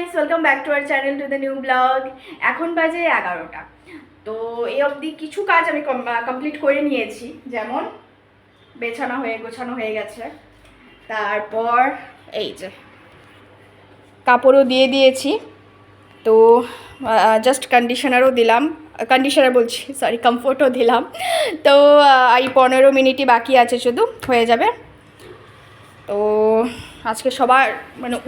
Guys, welcome back to our channel to the new blog. এখন বাজে 11টা। তো এই অবধি কিছু কাজ আমি কমপ্লিট করে নিয়েছি, যেমন গোছানো হয়ে গেছে। তারপর এই যে কাপড়ও দিয়ে দিয়েছি। তো জাস্ট কন্ডিশনারও দিলাম, কমফোর্টও দিলাম। তো এই 15 মিনিটই বাকি আছে, শুধু হয়ে যাবে। তো আজকে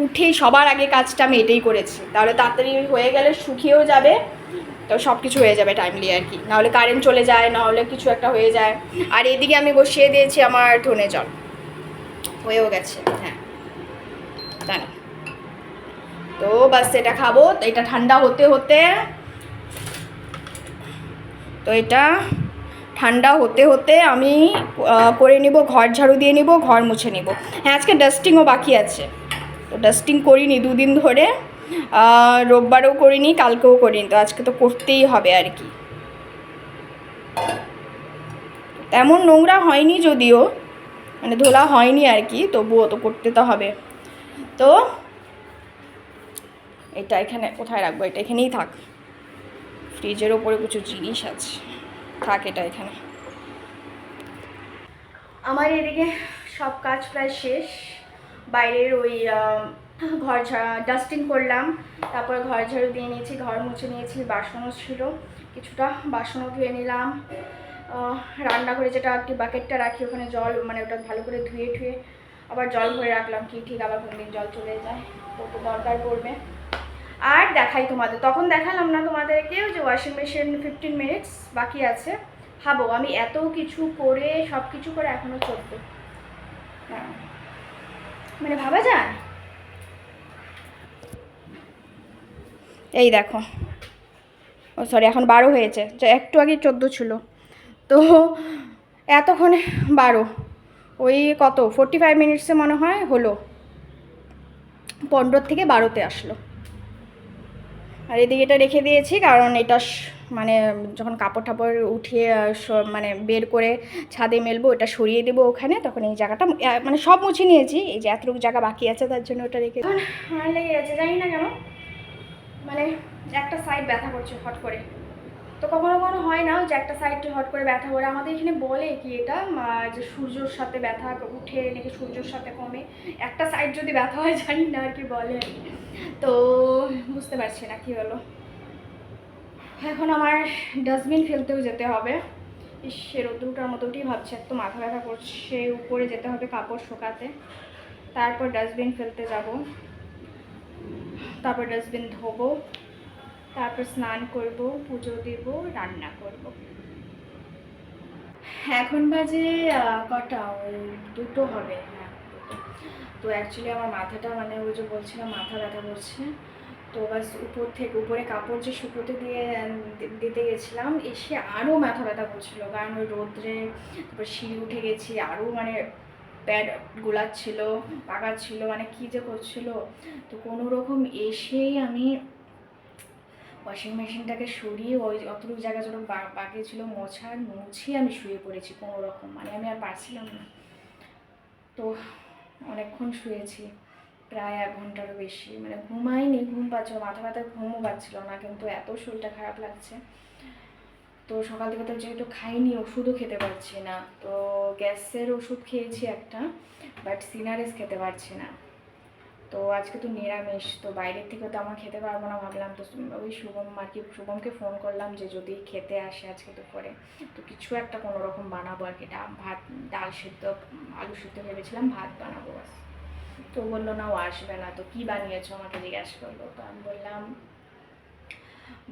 উঠেই সবার আগে কাজটা আমি এটাই করেছি, তাহলে তাড়াতাড়ি হয়ে গেলে শুকিয়েও যাবে। তো সব কিছু হয়ে যাবে টাইমলি আর কি, নাহলে কারেন্ট চলে যায়, নাহলে কিছু একটা হয়ে যায়। আর এদিকে আমি বসিয়ে দিয়েছি আমার ধনে জল, হয়েও গেছে। হ্যাঁ, তাই না? তো বাস এটা খাবো। এটা ঠান্ডা হতে হতে আমি করে নিব, ঘর ঝাড়ু দিয়ে নিব, ঘর মুছে নিব। হ্যাঁ, আজকে ডাস্টিংও বাকি আছে, তো ডাস্টিং করিনি দুদিন ধরে। রোববারও করিনি, কালকেও করিনি, তো আজকে তো করতেই হবে আর কি। তেমন নোংরা হয়নি যদিও, মানে ধোলা হয়নি আর কি, তবুও তো করতে তো হবে। তো এটা এখানে কোথায় রাখবো? এটা এখানেই থাক, ফ্রিজের ওপরে কিছু জিনিস আছে, থাক এটা এখানে। আমার এদিকে সব কাজ প্রায় শেষ। বাইরের ওই ডাস্টিং করলাম, তারপরে ঘর ঝাড়ু দিয়ে নিয়েছি, ঘর মুছে নিয়েছি, বাসনও ছিল কিছুটা, বাসনও ধুয়ে নিলাম। রান্না করে যেটা একটি বাকেটটা রাখি, ওখানে জল, মানে ওটা ভালো করে ধুয়ে আবার জল ভরে রাখলাম, কি ঠিক আবার কোনদিন জল চলে যায়, তো দরকার পড়বে। আর তখন দেখালাম না তোমাদেরকে যে ওয়াশিং মেশিন 15 মিনিটস বাকি আছে। ভাবো, আমি এত কিছু করে, সব কিছু করে এখনও 14, মানে ভাবা যায়। এই দেখো, ও সরি, এখন 12 হয়েছে, যে একটু আগে 14 ছিল। তো এতক্ষণে 12, ওই কত 45 মিনিটসে মনে হয় হলো, 15 থেকে 12তে আসলো। আর এদিকে এটা রেখে দিয়েছি, কারণ এটা মানে যখন কাপড় টাপড় উঠিয়ে মানে বের করে ছাদে মেলবো, এটা সরিয়ে দেবো ওখানে, তখন এই জায়গাটা মানে সব মুছে নিয়েছি, এই যে এতটুকু জায়গা বাকি আছে, তার জন্য ওটা রেখে লেগে গেছে, জানি না কেন, মানে একটা সাইড ব্যথা করছে হট করে। তো কখনো কখনো হয় না যে একটা সাইড হট করে ব্যথা করে, আমাদের এখানে বলে কি এটা যে সূর্যর সাথে ব্যথা উঠে নাকি সূর্যর সাথে কমে, একটা সাইড যদি ব্যথা হয়, জানি না আর কি বলে। তো বুঝতে পারছি না কি হলো। এখন আমার ডাস্টবিন ফেলতেও যেতে হবে। সে রোদ্রুটার মতোটি ভাবছি, এত মাথা ব্যথা করছে, উপরে যেতে হবে কাপড় শুকাতে, তারপর ডাস্টবিন ফেলতে যাব, তারপর ডাস্টবিন ধোবো, তারপর স্নান করব, পুজো দেব, রান্না করব। এখন বাজে কটা, ওই 2টো হবে। হ্যাঁ, 2টো। তো অ্যাকচুয়ালি আমার মাথাটা, মানে ওই যে বলছিলাম মাথা ব্যথা করছে, তো বাস উপরে কাপড় যে শুকোতে দিতে গেছিলাম, এসে আরও মাথা ব্যথা করছিলো, কারণ ওই রোদ্রে, তারপর সিঁড়ি উঠে গেছি, আরও মানে প্যাড গোলাচ্ছিল, পাকাচ্ছিল, মানে কী যে করছিল। তো কোনো রকম এসেই আমি ওয়াশিং মেশিনটাকে সরিয়ে ওই অতটুকু জায়গা যত বাকি ছিল মুছিয়ে আমি শুয়ে পড়েছি কোনো রকম, মানে আমি আর পারছিলাম না। তো অনেকক্ষণ শুয়েছি, প্রায় 1 ঘন্টারও বেশি, মানে ঘুমাইনি, ঘুম পাচ্ছিল, মাথা ব্যথা, ঘুমও পাচ্ছিল না, কিন্তু এত শরীরটা খারাপ লাগছে। তো সকাল থেকে তো যেহেতু খাইনি, ওষুধও খেতে পারছি না, তো গ্যাসের ওষুধ খেয়েছি একটা, বাট সিনারেস খেতে পারছি না। তো আজকে তো নিরামিষ, তো বাইরের থেকে তো আমার খেতে পারবো না, ভাবলাম তো ওই শুভমকে ফোন করলাম যে যদি খেতে আসে আজকে দুপুরে, তো কিছু একটা কোনো রকম বানাবো আর কি, ভাত, ডাল সিদ্ধ, আলু সিদ্ধ ভেবেছিলাম, ভাত বানাবো। তো বললো না, ও আসবে না। তো কী বানিয়েছো আমাকে জিজ্ঞাসা করলো, তো আমি বললাম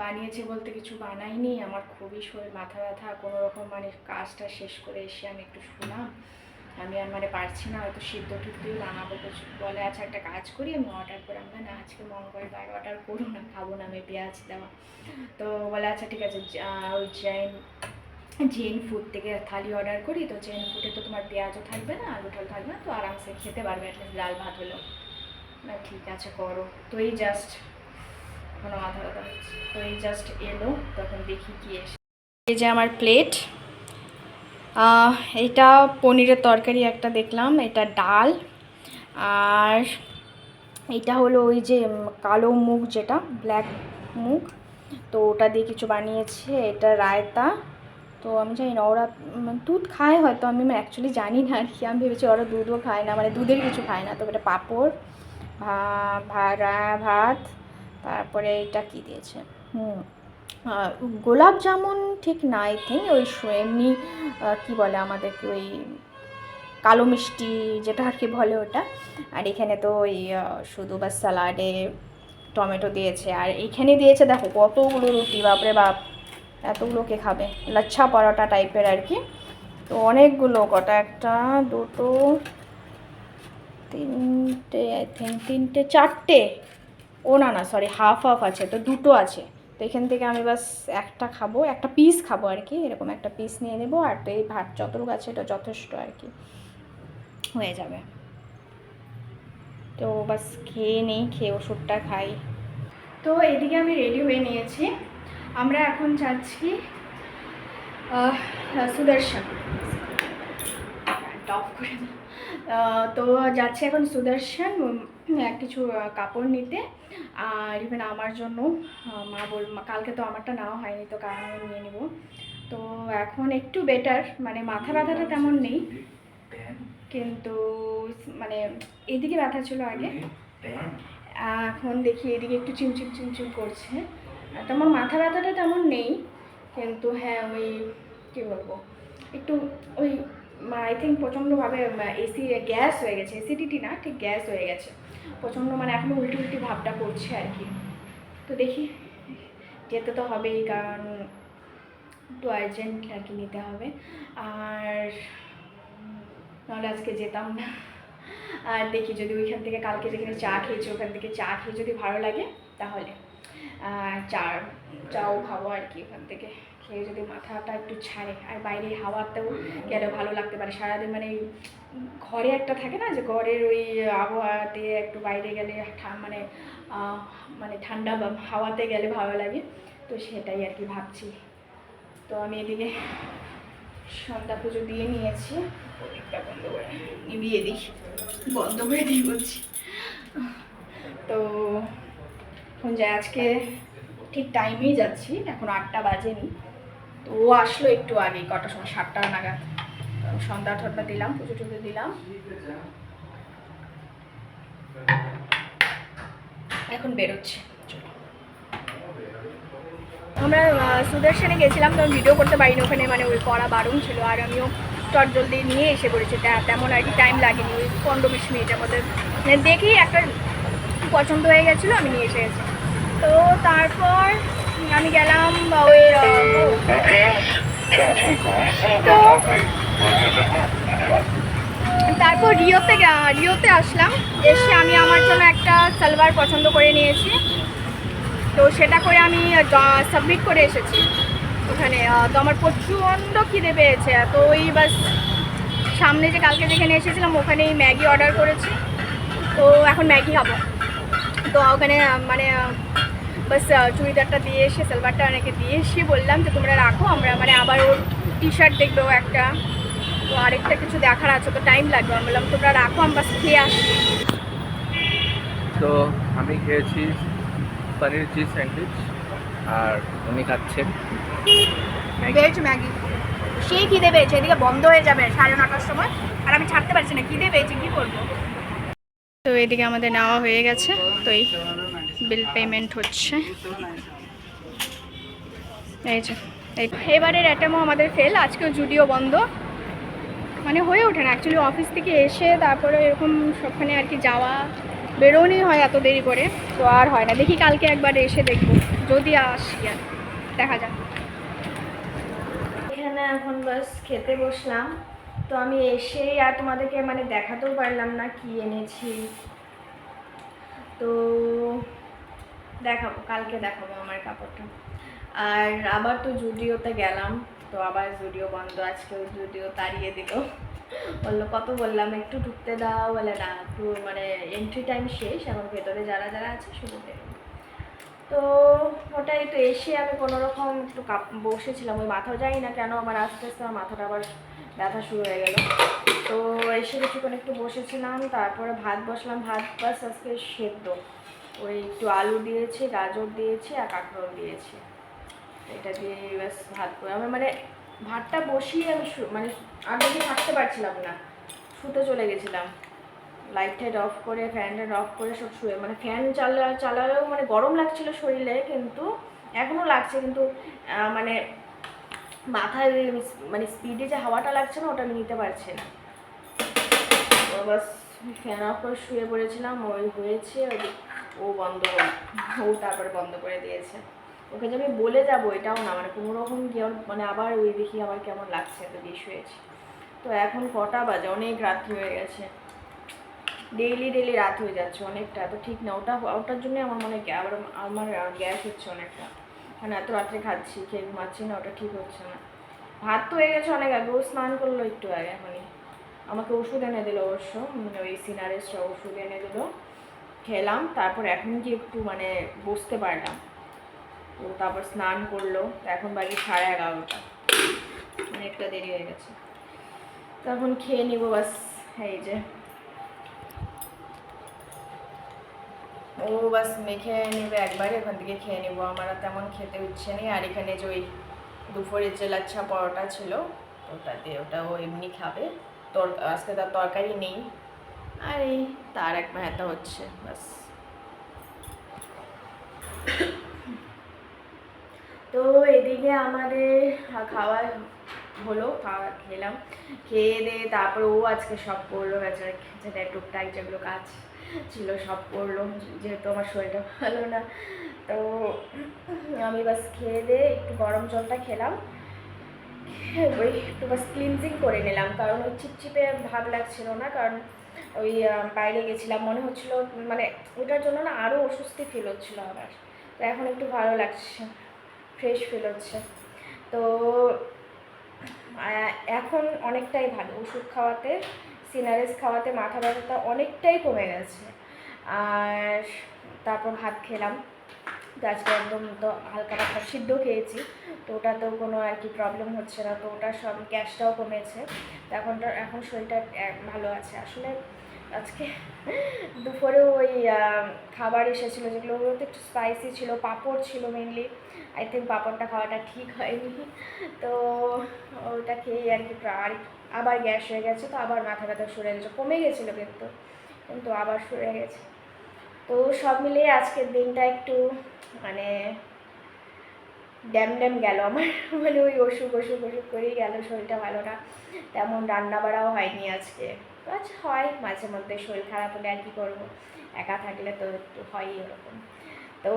বানিয়েছি বলতে কিছু বানাইনি, আমার খুবই শরীর মাথা ব্যথা, কোনো রকম মানে কাজটা শেষ করে এসে আমি একটু শুলাম, আমি আর মানে পারছি না, হয়তো সিদ্ধ টিদ্ধই বানাবো কিছু। বলে আচ্ছা একটা কাজ করি, আমি অর্ডার করে, আমরা না আজকে মঙ্গলবার, অর্ডার করো না, খাবো না আমি পেঁয়াজ দেওয়া। তো বলে আচ্ছা ঠিক আছে, ওই জেন ফুড থেকে থালি অর্ডার করি, তো জেন ফুডে তো তোমার পেঁয়াজও থাকবে না, আলু টাল থাকবে না, তো আরামসে খেতে পারবে, অ্যাটলিস্ট ডাল ভাত হলো না। ঠিক আছে করো। তো এই জাস্ট এখনো মাথা ব্যথা হচ্ছে, তো এই জাস্ট এলো, তখন দেখি কি এসে। এই যে আমার প্লেট, এটা পনিরের তরকারি একটা দেখলাম, এটা ডাল, আর এইটা হলো ওই যে কালো মুগ, যেটা ব্ল্যাক মুগ, তো ওটা দিয়ে কিছু বানিয়েছে। এটা রায়তা। তো আমি জানি না ওরা দুধ খায় হয়তো, আমি অ্যাকচুয়ালি জানি না আর কি। আমি ভেবেছি ওরা দুধও খায় না, মানে দুধের কিছু খায় না। তো এটা পাঁপড়, ভাত, তারপরে এটা কি দিয়েছে, গোলাপ জামুন ঠিক না, আই থিঙ্ক ওই এমনি কী বলে আমাদেরকে ওই কালো মিষ্টি যেটা আর কি বলে ওটা। আর এখানে তো ওই শুধু বা স্যালাডে টমেটো দিয়েছে। আর এইখানে দিয়েছে দেখো কতগুলো রুটি, বাপরে বাপ, এতগুলো কে খাবে, লাচ্ছা পরোটা টাইপের আর কি। তো অনেকগুলো, কটা, একটা, দুটো, তিনটে, আই থিঙ্ক তিনটে, চারটে, ও না না সরি, হাফ হাফ আছে, তো দুটো আছে। তো এখান থেকে আমি বাস একটা খাবো, একটা পিস খাবো আর কি, এরকম একটা পিস নিয়ে নেবো। আর তো এই ভাত যতটুকু আছে এটা যথেষ্ট আর কি, হয়ে যাবে। তো বাস খেয়ে নেই, খেয়ে ওষুধটা খাই। তো এদিকে আমি রেডি হয়ে নিয়েছি, আমরা এখন যাচ্ছি সুদর্শন, টপ করে তো যাচ্ছি এখন সুদর্শন কিছু কাপড় নিতে। আর ইভেন আমার জন্য কালকে তো আমারটা নেওয়া হয়নি, তো কারণ আমি নিয়ে নেবো। তো এখন একটু বেটার, মানে মাথা ব্যথাটা তেমন নেই, কিন্তু মানে এদিকে ব্যথা ছিল আগে, এখন দেখি এদিকে একটু চিমচিম চিমচিম করছে। তেমন মাথা ব্যথাটা তেমন নেই, কিন্তু হ্যাঁ ওই কী বলবো, একটু ওই আই থিঙ্ক প্রচণ্ডভাবে এসি গ্যাস হয়ে গেছে, এসিডিটি না ঠিক, গ্যাস হয়ে গেছে প্রচণ্ড, মানে এখনও উল্টি উল্টি ভাবটা করছে আর কি। তো দেখি, যেতে তো হবেই, কারণ একটু আর্জেন্ট আর কি নিতে হবে। আর নাহলে আজকে যেতাম না। আর দেখি যদি ওইখান থেকে কালকে যেখানে চা খেয়েছি ওখান থেকে চা খেয়ে যদি ভালো লাগে, তাহলে চাও খাবো আর কি। ওখান থেকে খেয়ে যদি মাথাটা একটু ছাড়ে, আর বাইরে হাওয়াতেও গেলে ভালো লাগতে পারে। সারাদিন মানে ঘরে একটা থাকে না যে ঘরের ওই আবহাওয়াতে একটু বাইরে গেলে মানে মানে ঠান্ডা হাওয়াতে গেলে ভালো লাগে, তো সেটাই আর কি ভাবছি। তো আমি এদিকে সন্ধ্যা পুজো দিয়ে নিয়েছি, ওদিকটা বন্ধ করে নিভিয়ে দিই, বন্ধ করে দিই বলছি। তো এখন যাই, আজকে ঠিক টাইমেই যাচ্ছি, এখন 8টা বাজেনি। তো ও আসলো একটু আগেই, কটার সময়, 7টা নাগাদ। সন্ধ্যা ঠন্ডা দিলাম, পুজো টুজো দিলাম, এখন বেরোচ্ছে। আমরা সুদর্শনে গেছিলাম, তো ভিডিও করতে পারিনি ওখানে, মানে ওই করা বারণ ছিল। আর আমিও চট জলদি নিয়ে এসে পড়েছি, তেমন আর কি টাইম লাগেনি, ওই 15-20 মিনিটের মধ্যে দেখি একটা পছন্দ হয়ে গেছিলো, আমি নিয়ে এসে গেছি। তো তারপর আমি গেলাম ওই তো তারপর রিওতে আসলাম। এসে আমি আমার জন্য একটা সালোয়ার পছন্দ করে নিয়েছি, তো সেটা করে আমি সাবমিট করে এসেছি ওখানে। তো আমার প্রচণ্ড খিদে পেয়েছে, তো ওই বাস সামনে যে কালকে যেখানে এসেছিলাম ওখানেই ম্যাগি অর্ডার করেছি, তো এখন ম্যাগি খাবো। তো ওখানে মানে বাস চুড়িদারটা দিয়ে এসে, সালোয়ারটা অনেকে দিয়ে এসে বললাম যে তোমরা রাখো, আমরা মানে আবার ওর টি শার্ট দেখবে ও একটা, তো আরেকটা কিছু দেখার আছে, তো টাইম লাগবে। আমি বললাম তোমরা রাখো, আমি বাস খেয়ে আসি। তো আমি খেয়েছি পনির চিজ স্যান্ডউইচ, আর উনি খাচ্ছেন ভেজ ম্যাগি। সেই খিদে পেয়েছে, এদিকে বন্ধ হয়ে যাবে 9:30টার সময়, আর আমি ছাড়তে পারছি না, খিদে পেয়েছে, কী করবো। তো এদিকে আমাদের নেওয়া হয়ে গেছে, তো এই বিল পেমেন্ট হচ্ছে, এই যে এবারের অ্যাটেমও আমাদের ফেল। আজকেও জুডিও বন্ধ, মানে হয়ে ওঠে না অ্যাকচুয়ালি। অফিস থেকে এসে তারপরে এরকম সবখানে আর কি যাওয়া, বেরোনোই হয় এত দেরি করে, তো আর হয় না। দেখি কালকে একবার এসে দেখবো, যদি আসি, আর দেখা যাক। এখানে এখন বাস খেতে বসলাম, তো আমি এসেই আর তোমাদেরকে মানে দেখাতেও পারলাম না কি এনেছি, তো দেখাবো, কালকে দেখাবো আমার কাপড়টা। আর আবার তো জুডিওতে গেলাম, তো আবার জুডিও বন্ধ, আজকে ওই জুডিও তাড়িয়ে দিল, বললো কত বললাম একটু ঢুকতে দাও, বলে না একটু মানে এন্ট্রি টাইম শেষ, এখন ভেতরে যারা যারা আছে শুধু বেরো। তো ওটাই তো এসে আমি কোনো রকম একটু বসেছিলাম, ওই মাথাও যাই না কেন আমার আস্তে আস্তে আমার মাথাটা আবার ব্যথা শুরু হয়ে গেল। তো এসে কিছুক্ষণ একটু বসেছিলাম, তারপরে ভাত বসলাম। ভাত বাস আজকে সেদ্ধ, ওই একটু আলু দিয়েছি, গাজর দিয়েছি আর কাঁকরোল দিয়েছি, এটা দিয়ে ব্যাস ভাত করে আমি মানে ভাতটা বসিয়ে আমি মানে আগে থাকতে পারছিলাম না, শুতে চলে গেছিলাম। লাইট টাইট অফ করে ফ্যান ট্যান অফ করে সব শুয়ে, মানে ফ্যান চালালেও মানে গরম লাগছিল শরীরে, কিন্তু এখনও লাগছে, কিন্তু মানে মাথায় মানে স্পিডে যে হাওয়াটা লাগছে না ওটা আমি নিতে পারছি না। তো বাস ফ্যান অফ করে শুয়ে পড়েছিলাম, ওই হয়েছে ওই ও বন্ধ করে, ও তারপরে বন্ধ করে দিয়েছে। ওকে যে আমি বলে যাবো এটাও না, মানে কোনো রকম মানে আবার ওই দেখি আবার কেমন লাগছে, তো দিয়ে শুয়েছি। তো এখন কটা বাজে, অনেক রাত্রি হয়ে গেছে, ডেইলি রাত হয়ে যাচ্ছে অনেকটা, তো ঠিক না। ওটার জন্য আমার মনে হয় আবার আমার গ্যাস হচ্ছে অনেকটা, মানে এত রাত্রে খাচ্ছি, খেয়ে ঘুমাচ্ছি না, ওটা ঠিক হচ্ছে না। ভাত তো হয়ে গেছে অনেক আগে, ও স্নান করলো একটু আগে এখনই, আমাকে ওষুধ এনে দিল অবশ্য, ওই সিনারেস্টটা ওষুধ এনে দিল, খেলাম, তারপর এখন কি একটু মানে বসতে পারলাম। তো তারপর স্নান করলো, তো এখন বাজে 11:30, অনেকটা দেরি হয়ে গেছে। তো এখন খেয়ে নিব বাস। এই যে ও বাস মেখে নেবে একবারে, ওখান থেকে খেয়ে নেবো, আমার আর তেমন খেতে ইচ্ছে নেই। আর এখানে যে ওই দুপুরের যে লাচ্ছা পরোটা ছিল ওটা দিয়ে ওটাও এমনি খাবে, আজকে তার তরকারি নেই, আর এই তার এক ভাতা হচ্ছে বাস। তো এদিকে আমাদের খাওয়া হলো, খাওয়া খেলাম, খেয়ে দিয়ে তারপর ও আজকে সব করলো, বেচারা যেটা টুকটাক যেগুলো কাজ ছিল সব করলো, যেহেতু আমার শরীরটা ভালো না। তো আমি বাস খেয়ে দিয়ে একটু গরম জলটা খেলাম, ওই একটু বাস ক্লিনজিং করে নিলাম, কারণ ওই চিপচিপে ভাব লাগছিল না, কারণ ওই বাইরে গেছিলাম, মনে হচ্ছিল মানে ওটার জন্য না আরও অস্বস্তি ফিল হচ্ছিলো আমার। তো এখন একটু ভালো লাগছে, ফ্রেশ ফিল হচ্ছে। তো এখন অনেকটাই ভালো, ওষুধ খাওয়াতে, সিনারেস খাওয়াতে মাথা ব্যথাটা অনেকটাই কমে গেছে। আর তারপর ভাত খেলাম, তো আজকে একদম তো হালকা পাতলা সিদ্ধ খেয়েছি, তো ওটাতেও কোনো আর কি প্রবলেম হচ্ছে না, তো ওটার সব গ্যাসটাও কমেছে, তো এখন শরীরটা ভালো আছে। আসলে আজকে দুপুরেও ওই খাবার এসেছিলো যেগুলো ওগুলো তো একটু স্পাইসি ছিল, পাঁপড় ছিল মেনলি, আই থিঙ্ক পাঁপড়টা খাওয়াটা ঠিক হয়নি, তো ওটা খেয়ে আর কি আবার গ্যাস হয়ে গেছে, তো আবার মাথা ব্যথা সরে গেছে, কমে গেছিলো কিন্তু আবার সরে গেছে। তো সব মিলিয়ে আজকের দিনটা একটু মানে ড্যাম গেল আমার, মানে ওই অসুখ করেই গেল, শরীরটা ভালো না, তেমন রান্না বাড়াও হয়নি আজকে। আচ্ছা হয় মাঝে মধ্যে, শরীর খারাপ হলে আর কি করবো, একা থাকলে তো একটু হয়ই ওরকম। তো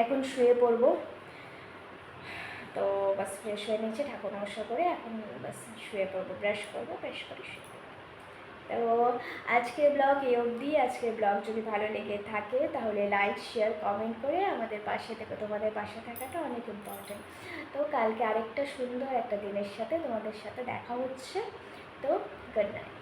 এখন শুয়ে পড়বো, তো বাস ফ্রেশ হয়ে নিয়েছি, ঠাকুর নমস্কার করে এখন বাস শুয়ে পড়বো, ব্রাশ করবো, ব্রাশ করে শুয়ে পড়বো। তো আজকের ব্লগ এই অবধি। আজকের ব্লগ যদি ভালো লেগে থাকে তাহলে লাইক শেয়ার কমেন্ট করে আমাদের পাশে থেকে, তোমাদের পাশে থাকাটা অনেক ইম্পর্টেন্ট। তো কালকে আরেকটা সুন্দর একটা দিনের সাথে তোমাদের সাথে দেখা হচ্ছে, তো গুড নাইট।